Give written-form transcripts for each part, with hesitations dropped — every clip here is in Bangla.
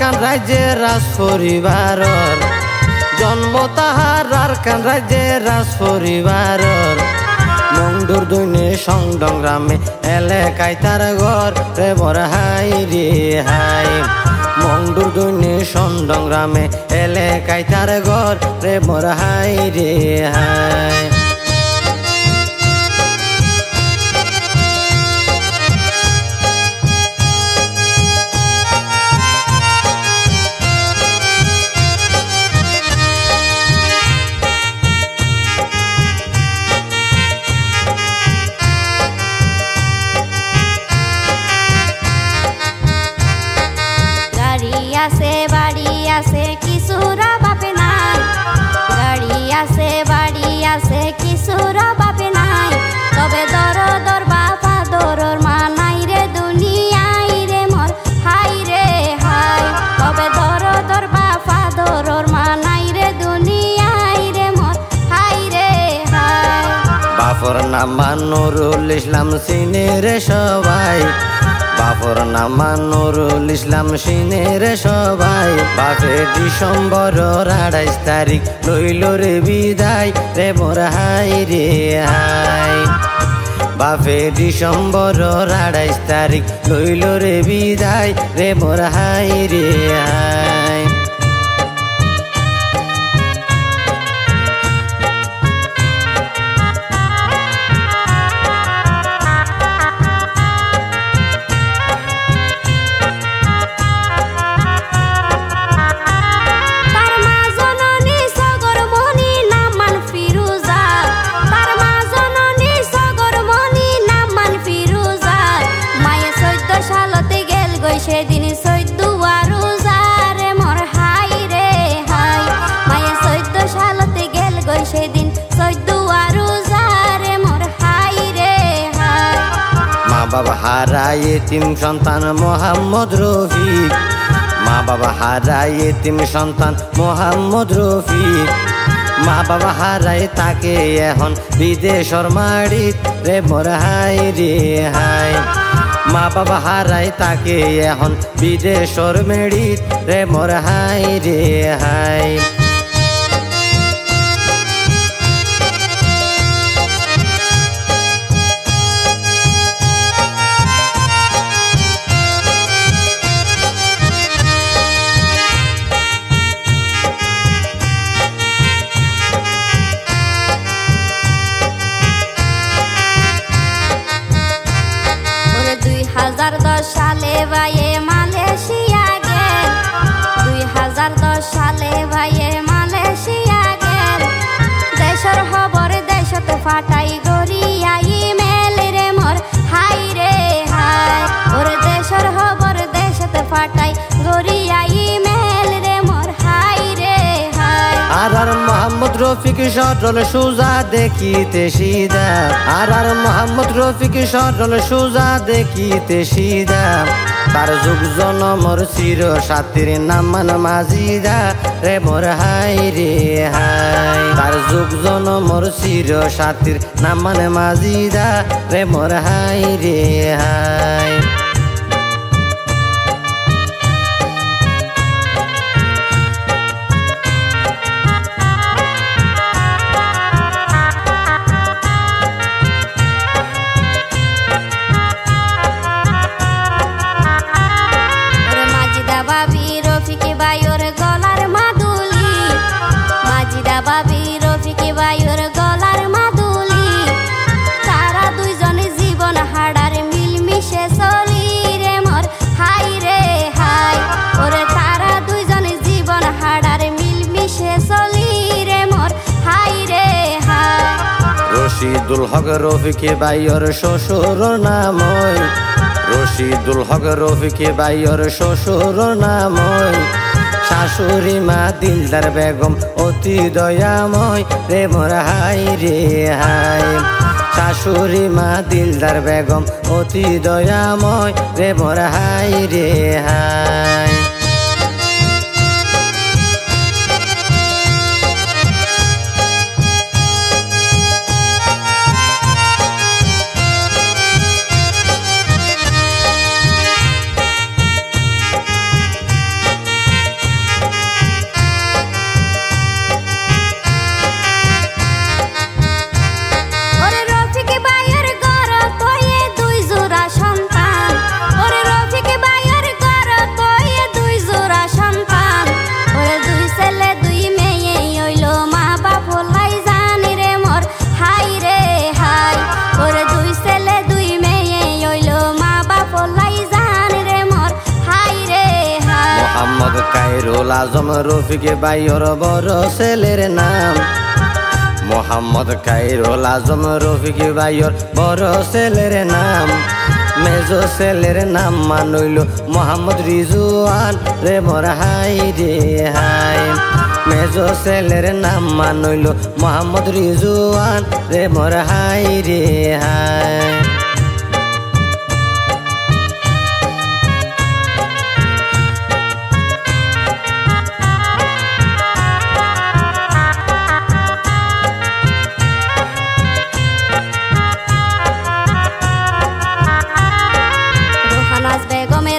কান রাজ্যে রাজ পরিবারর জন্ম তাহার কান রাজ্যে রাজ পরিবারর মংডুর দৈনে সংডং গ্রামে এলাকায় তার ঘর রে মোর হাই রে হাই মংডুর দৈনে সংডং গ্রামে এলাকায় তার ঘর রে মোর হাই রে হাই আছে বাড়ি আছে কিছুরা বাপে নাই গাড়ি আছে বাড়ি আছে কিছুরা বাপে নাই তবে দর বাপা দরর মা নাই রে দুনিয়ায় রে মোর হাই রে হাই তবে দর বাপা দরর মা নাই রে দুনিয়ায় রে মোর হাই রে হাই বাপর নাম নুরুল ইসলাম সিনে রে সবাই বাপর নাম নুরুল ইসলাম সিনে রে সবাই বাপে ডিসেম্বর 28 তারিখ লইল রে বিদায় রে মোর হাই রে হাই বাপে ডিসেম্বর 28 তারিখ লইল রে বিদায় রে মোর হাই রে হাই সেদিন 14 রোজারে মোর হাই রে হাই মায়া 14 সালতে গেল গই সেদিন 14 রোজারে মোর হাই রে হাই মা বাবা হারায় এতিম সন্তান মোহাম্মদ রফিক মা বাবা হারায় এতিম সন্তান মোহাম্মদ রফিক মা বাবা হারায় তাকে এখন বিদেশর মাড়িত রে মোর হাই রে হাই মা বাবা হারায় তাকে এখন বিদেশর মেড়িত রে মোর হাই রে হাই সালে ভাইয়ে মালয়েশিয়া গেল 2010 সালে ভাইয়ে মালয়েশিয়া গেল দেশর খবর দেশতে ফাটাই গড়িয়াই মেল রে মোর হাই রে হাই ওর দেশর খবর দেশতে ফাটাই গড়িয়াই মেল রে মোর হাই রে হাই আর মোহাম্মদ রফিক সরল সুজা দেখিতে সিধা আর মোহাম্মদ রফিক সরল সুজা দেখিতে সিধা তার যুগ জনমর চির সাথীর নামান মাজিদা রে মোর হাই রে হাই তার যুগ জনমর চির সাথীর নামান মাজিদা রে মোর হাই রে হাই বাবি রফিক ভাইয়ের গলার মাদুলি তারা দুইজনে জীবন হাড়ার মিলমিশে চলি রে মোর হাই রে হাই ওরে তারা দুইজনে জীবন হাড়ার মিলমিশে চলি রে মোর হাই রে হাই রশিদুল হক রফিক ভাইয়ের শ্বশুর নাম রশিদুল হক রফিক ভাইয়ের শ্বশুর নাম শাশুড়ি মা দিলদার বেগম অতি দয়াময় রে মোর হাই রে হাই শাশুড়ি মা দিলদার বেগম অতি দয়াময় রে মোর হাই রে হাই খায়রুল আজম রফিক ভাইয়ের বড় ছেলের নাম মোহাম্মদ খায়রুল আজম রফিক ভাইয়ের বড় ছেলের নাম মেজো ছেলের নাম মানইল মোহাম্মদ রিজওয়ান রে মোর হাই রে হাই মেজো ছেলের নাম মানইল মোহাম্মদ রিজওয়ান রে মোর হাই রে হাই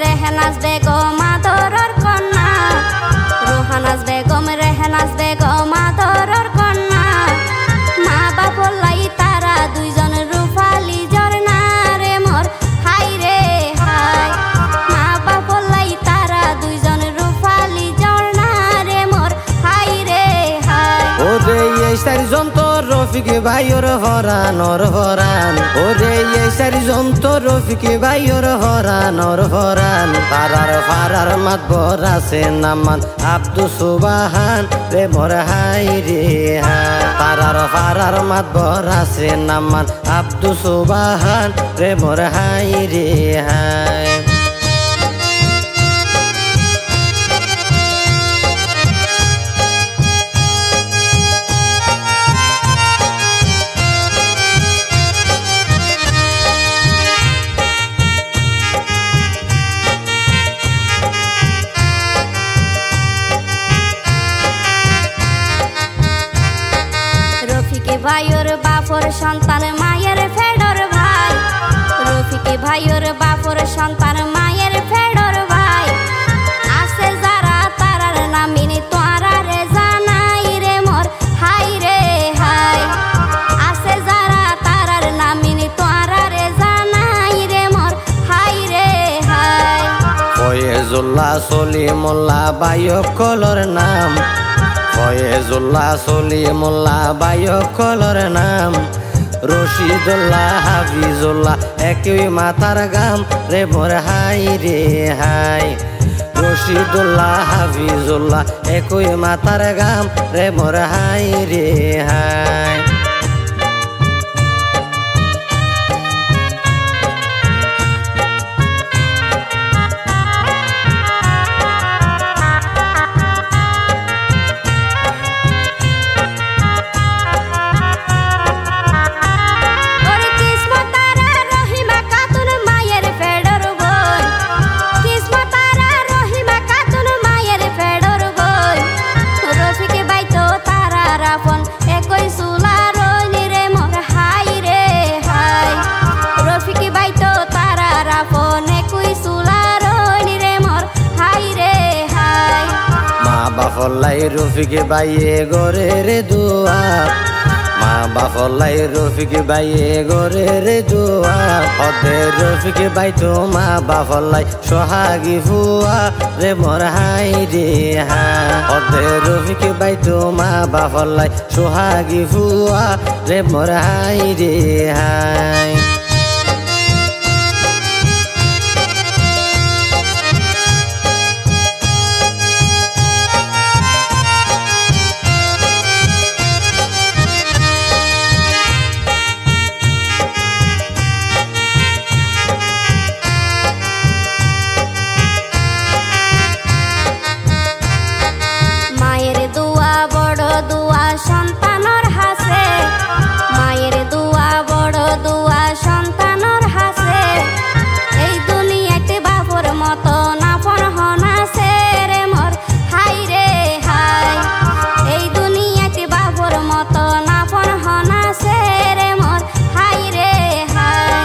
রেহনাজ বেগম আদরের কন্যা রোহানাজ বেগম রেহনাজ বেগম আদরের কন্যা মা বাপ লাই তারা দুইজন রূপালী ঝর্ণা রে মোর হাই রে হাই মা বাপ লাই তারা দুইজন রূপালী ঝর্ণা রে মোর হাই রে হাই ওরে এই চারিজন তো রফিক ভাইয়ের হরানোর হরান ওরে এই চারিজন তো রফিক ভাইয়ের হরানোর হরান পারার পারার মাতবর আছে নামান আব্দুল সুবহান রে মোর হাই রে হাই পারার পারার মাতবর আছে নামান আব্দুল সুবহান রে মোর হাই রে হাই ভাইয়ের বাপর সন্তান মায়ের ফেডর ভাই রফিক ভাইয়ের বাপর সন্তান মায়ের ফেডর ভাই আছে যারা তারার নামিনি তোরা রে জানাই রে মোর হাই রে হাই আছে যারা তারার নামিনি তোরা রে জানাই রে মোর হাই রে হাই ফয়েজুল্লাহ সলিমুল্লাহ বায়কলর নাম ফয়েজুল্লাহ সলিমুল্লাহ বায়কলর নাম রশিদুল্লাহ হাফিজুল্লাহ একই মাথার গাম রে মোর হাই রে হাই রশিদুল্লাহ হাফিজুল্লাহ একই মাথার গাম রে মোর হাই রে হাই বাফলাই রফিক বাইয়ে গরে রে দুয়ার মা বাফলাই রফিক বাইয়ে গরে রে দুয়ার অদে রফিক বাই তো মা বাফলাই সোহাগী ফুয়া রে মোর হাই রে হাই অদে রফিক বাই তো মা বাফলাই সোহাগী ফুয়া রে মোর হাই রে হাই সন্তানর হাসে মায়ের দুয়া বড় দুয়া সন্তানর হাসে এই দুনিয়াতে বাপর মতো নাফন হনাসে রে মোর হাই রে হাই এই দুনিয়াতে বাপর মতো নাফন হনাসে রে মোর হাই রে হাই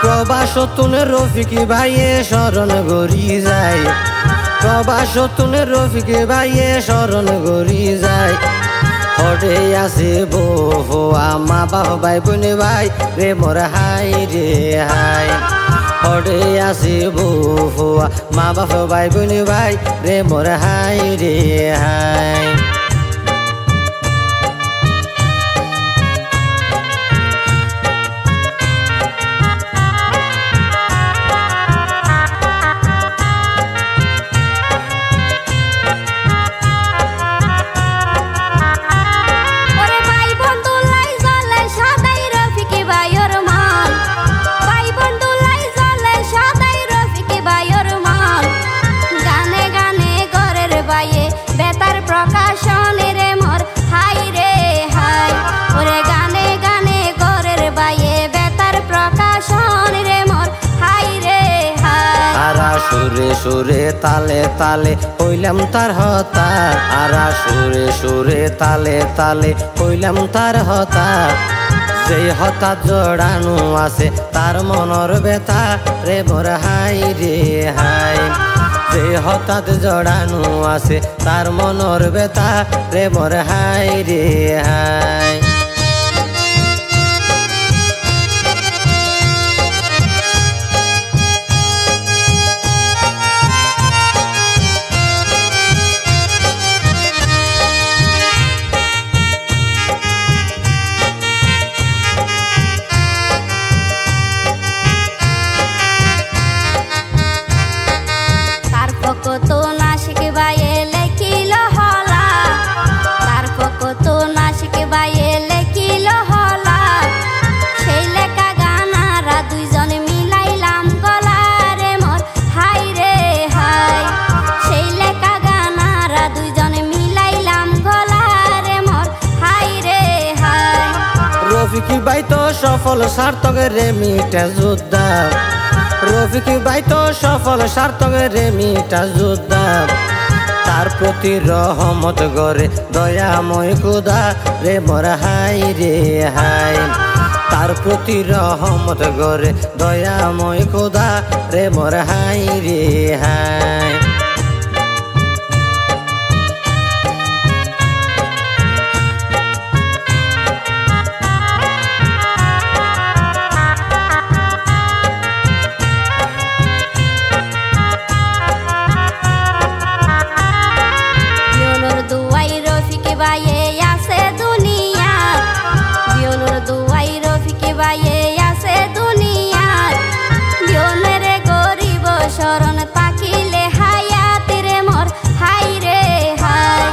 প্রবাসতুন রফিক ভাইয়ে শরণ গরি যায় প্রবাসতুন রফিক ভাইয়ে শরণ গরি যায় হরে আছে বহুয়া মা বাপ ভাই বোন ভাই রে মোর হাই রে হাই হরে আছে বহুয়া মা বাপ ভাই বোন ভাই রে মোর হাই রে হাই সুরে সুরে তালে তালে হইলাম তার হতা আরা সুরে সুরে তালে তালে হইলাম তার হতা যেই হতা জড়ানো আছে তার মনর ব্যথা রে মোর হাই রে হাই যে হঠাৎ জড়ানো আছে তার মনর ব্যথা রে মোর হাই রে হাই কত নাশিক বাইয়ে লেখিল হলা তার কত নাশিক বাইয়ে লেখিল হলা সেই লেখা গানারা দুইজন মিলাইলাম গলা রে মোর হাই রে হাই সেই লেখা গানারা দুইজন মিলাইলাম গলা রে মোর হাই রে হাই রফিকি ভাই তো সফল সার্থক রে মিটা যোদ্ধা রফিকি ভাই তো সফল সার্থক রে মিটা যোদ্ধা তার প্রতি রহমত গরে দয়াময় খোদা রে মোর হাই রে হাই তার প্রতি রহমত গরে দয়াময় খোদা রে মোর হাই রে হাই শরণ পাখিলে হায়াত রে মোর হাই রে হাই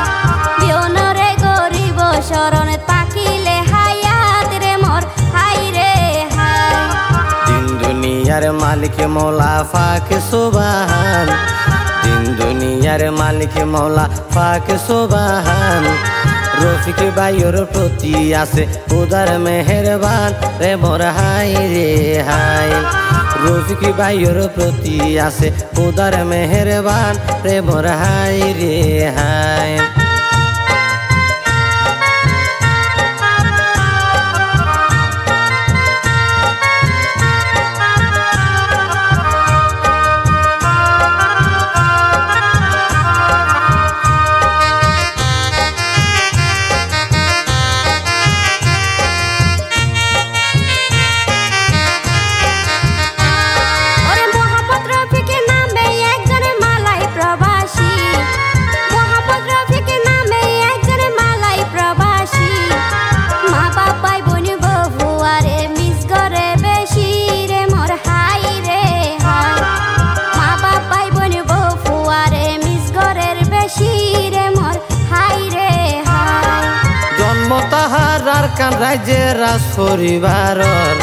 বিয়নরে গরিব শরণ পাখিলে হায়াত রে মোর হাই রে হাই দিন দুনিয়ার মালিক মৌলা পাক সুবহান দিন দুনিয়ার মালিক মৌলা পাক সুবহান রফিক ভাইয়ের প্রতি আছে উদার মেহেরবান রে মোর হাই রে হাই রফিক ভাইয়ের প্রতি আছে উদার মেহেরবান রে মোর হাই রে হাই কান রাজ্যে রাজ পরিবারর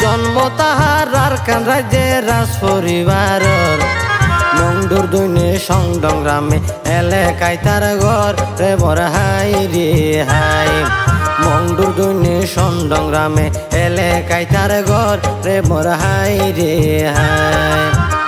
জন্ম তাহার কান রাজ্যে রাজ পরিবারর মংডুর দৈনে সংডং গ্রামে এলাকায় তার ঘর রে মোর হাই রে হাই মংডুর দৈনে সংডং গ্রামে এলাকায় তার ঘর রে মোর হাই রে হাই